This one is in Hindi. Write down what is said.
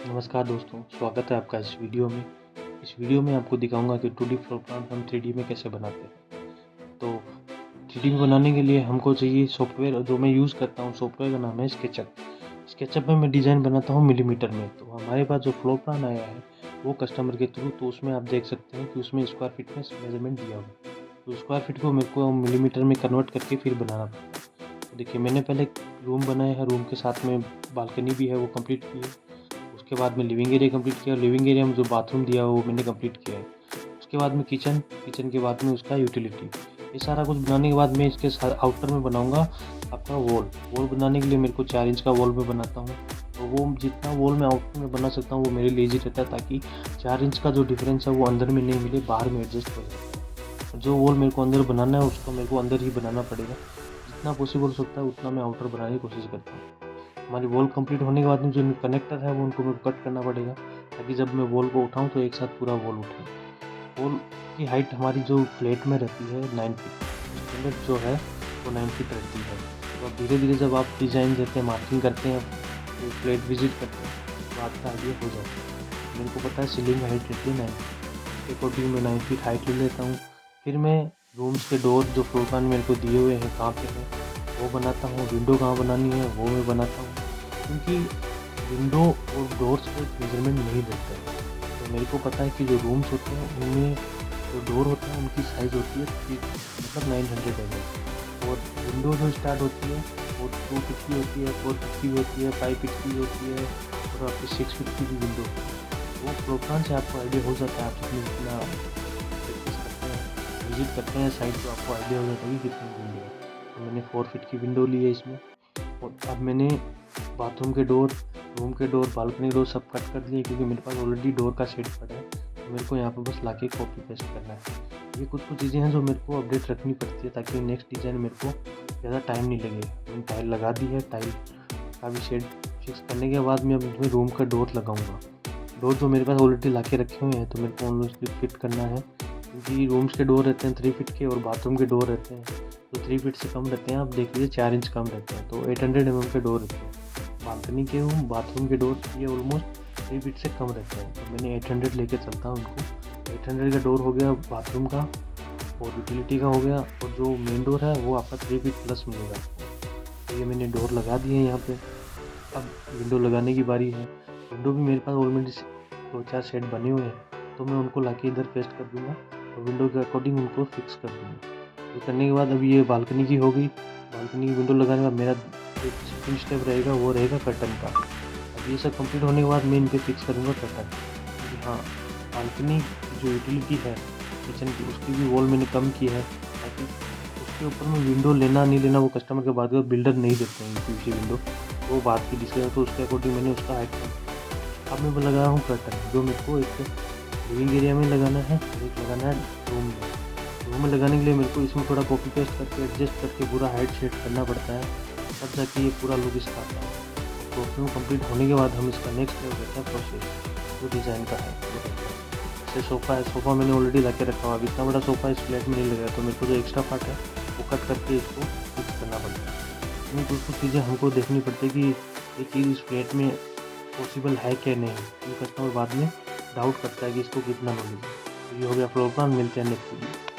नमस्कार दोस्तों, स्वागत है आपका इस वीडियो में। इस वीडियो में आपको दिखाऊंगा कि 2D फ्लोर प्लान हम 3D में कैसे बनाते हैं। तो 3D में बनाने के लिए हमको चाहिए सॉफ्टवेयर, जो मैं यूज़ करता हूँ सॉफ्टवेयर का नाम है स्केचअप। स्केचअप में मैं डिज़ाइन बनाता हूँ मिलीमीटर में। तो हमारे पास जो फ्लोर प्लान आया है वो कस्टमर के थ्रू, तो उसमें आप देख सकते हैं कि उसमें स्क्वायर फीट में मेजरमेंट दिया हुआ है। तो स्क्वायर फीट को मेरे को मिलीमीटर में कन्वर्ट करके फिर बनाना पड़ता है। तो देखिए, मैंने पहले एक रूम बनाया है, रूम के साथ में बालकनी भी है, वो कंप्लीट की है। उसके बाद में लिविंग एरिया कंप्लीट किया। लिविंग एरिया में जो बाथरूम दिया वो मैंने कंप्लीट किया है। उसके बाद में किचन, किचन के बाद में उसका यूटिलिटी। ये सारा कुछ बनाने के बाद मैं इसके आउटर में बनाऊंगा आपका वॉल। वॉल बनाने के लिए मेरे को 4 इंच का वॉल में बनाता हूँ। तो वो जितना वॉल मैं आउटर में बना सकता हूँ वो मेरे लिए ईजी रहता है, ताकि 4 इंच का जो डिफरेंस है वो अंदर में नहीं मिले, बाहर में एडजस्ट हो जाए। जो वॉल मेरे को अंदर बनाना है उसको मेरे को अंदर ही बनाना पड़ेगा। जितना पॉसिबल हो सकता है उतना मैं आउटर बनाने की कोशिश करता हूँ। हमारी वॉल कंप्लीट होने के बाद में जो कनेक्टर है वो उनको मेरे को कट करना पड़ेगा, ताकि जब मैं वॉल को उठाऊं तो एक साथ पूरा वॉल उठे। वॉल की हाइट हमारी जो फ्लैट में रहती है 9 फीट, स्टैंडर्ड जो है वो 9 फीट रहती है। तो अब धीरे धीरे जब आप डिज़ाइन देते हैं, मार्किंग करते हैं, तो फ्लैट विजिट करते हैं तो आपका आइडिया हो जाता है। मेरे को पता है सीलिंग हाइट रहती है 9 फीट, उसके अकॉर्डिंग मैं 9 फीट हाइट ले लेता हूँ। फिर मैं रूम्स के डोर जो फ्लोर प्लान मेरे को दिए हुए हैं कहाँ पे है वो बनाता हूँ। विंडो कहाँ बनानी है वो मैं बनाता हूँ, क्योंकि विंडो और डोर्स पे मेजरमेंट नहीं देते हैं। तो मेरे को पता है कि जो रूम्स होते हैं उनमें जो डोर होता है उनकी साइज़ होती है मतलब 900 mm, और विंडो जो स्टार्ट होती है वो 2 फीट की होती है, 4 फीट की होती है, 5 फीट की होती है, और आपकी 6 फीट की भी विंडो होती है। वो फ्लोर प्लान से आपको आइडिया हो जाता है। आप जितना प्रैक्टिस करते हैं, विजिट करते हैं साइट, तो आपको आइडिया हो जाता है कि कितनी विंडो है। तो मैंने 4 फीट की विंडो ली है इसमें। और अब मैंने बाथरूम के डोर, रूम के डोर, बालकनी डोर सब कट कर दिए, क्योंकि मेरे पास ऑलरेडी डोर का सेट पड़ा है। तो मेरे को यहाँ पर बस लाके कॉपी पेस्ट करना है। ये कुछ कुछ चीज़ें हैं जो मेरे को अपडेट रखनी पड़ती है, ताकि नेक्स्ट डिज़ाइन मेरे को ज़्यादा टाइम नहीं लगे। मैंने टाइल लगा दी है, टाइल का भी शेड फिक्स करने के बाद मैं अब इसमें रूम का डोर लगाऊंगा। डोर जो मेरे पास ऑलरेडी ला के रखे हुए हैं, तो मेरे को उन लोग फिट करना है, क्योंकि रूम्स के डोर रहते हैं 3 फीट के और बाथरूम के डोर रहते हैं तो 3 फीट से कम रहते हैं। आप देख लीजिए 4 इंच कम रहते हैं, तो 800 mm के डोर रहते हैं। बालकनी के रूम, बाथरूम के डोर ये ऑलमोस्ट 3 फीट से कम रहते हैं, तो मैंने 800 लेके चलता हूँ उनको। 800 का डोर हो गया बाथरूम का, और यूटिलिटी का हो गया, और जो मेन डोर है वो आपका 3 फीट प्लस मिलेगा आपको। तो ये मैंने डोर लगा दिए हैं यहाँ पे। अब विंडो लगाने की बारी है। विंडो भी मेरे पास ऑलरेडी 2-4 सेट बने हुए हैं, तो मैं उनको लाके इधर पेस्ट कर दूँगा और विंडो के अकॉर्डिंग उनको फिक्स कर दूँगा। ये करने के बाद अभी ये बालकनी की हो गई। बालकनी की विंडो लगाने के बाद मेरा जो सेकंड स्टेप रहेगा वो रहेगा कर्टन का। अब ये सब कंप्लीट होने के बाद मैं इन पे फिक्स करूँगा कर्टन। क्योंकि हाँ, बालकनी की जो यूटिलिटी है किचन की, उसकी भी वॉल मैंने कम की है, ताकि उसके ऊपर में विंडो लेना नहीं लेना वो कस्टमर के बाद का बिल्डर नहीं देते हैं पीछे विंडो, वो बात की डिस्कस है। तो उसके अकॉर्डिंग मैंने उसका हाइट कम। अब मैं लगा रहा हूँ कर्टन, जो मेरे को एक लिविंग एरिया में लगाना है और एक लगाना है रूम में। रूम में लगाने के लिए मेरे को इसमें थोड़ा कॉपी पेस्ट करके एडजस्ट करके पूरा हाइट सेट करना पड़ता है, तब जाके ये पूरा लुक इसका आता है। तो उसमें कंप्लीट होने के बाद हम इसका नेक्स्ट स्टेप रहता है प्रोसेस, जो डिज़ाइन का है। जैसे सोफ़ा है, सोफ़ा मैंने ऑलरेडी ला के रखा हुआ। अब इतना बड़ा सोफ़ा इस फ्लैट में नहीं लगा, तो मेरे को जो एक्स्ट्रा पार्ट है वो कट करके इसको फिक्स करना पड़ता है। इतनी कुछ कुछ चीज़ें हमको देखनी पड़ती है कि ये चीज़ इस फ्लैट में पॉसिबल है क्या नहीं, क्योंकि कस्टमर बाद में डाउट करता है कि इसको कितना नॉलेज है। तो ये हो गया फ्लोर प्लान। मिलते हैं नेक्स्ट वीडियो।